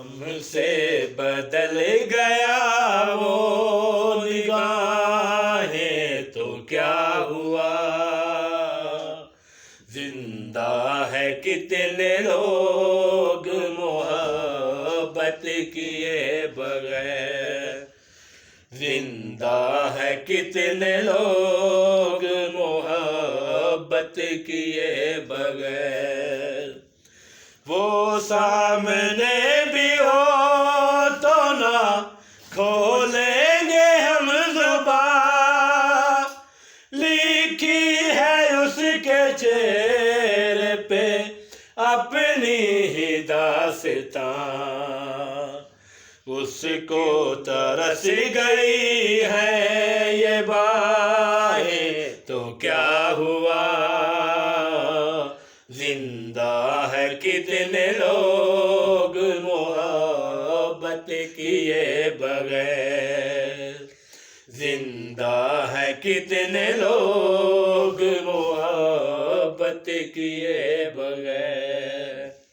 हमसे बदल गया वो निगाहें तो क्या हुआ। जिंदा है कितने लोग मोहब्बत किए बगैर। जिंदा है कितने लोग मोहब्बत किए बगैर। वो सामने भी हो तो ना खोलेंगे हम ज़ुबान। लिखी है उसके चेहरे पे अपनी ही दास्तां। उसको तरस गई है ये बाहें तो क्या हुआ। जिंदा है कितने लोग मोहब्बत किए बगैर। जिंदा है कितने लोग मोहब्बत किए बगैर।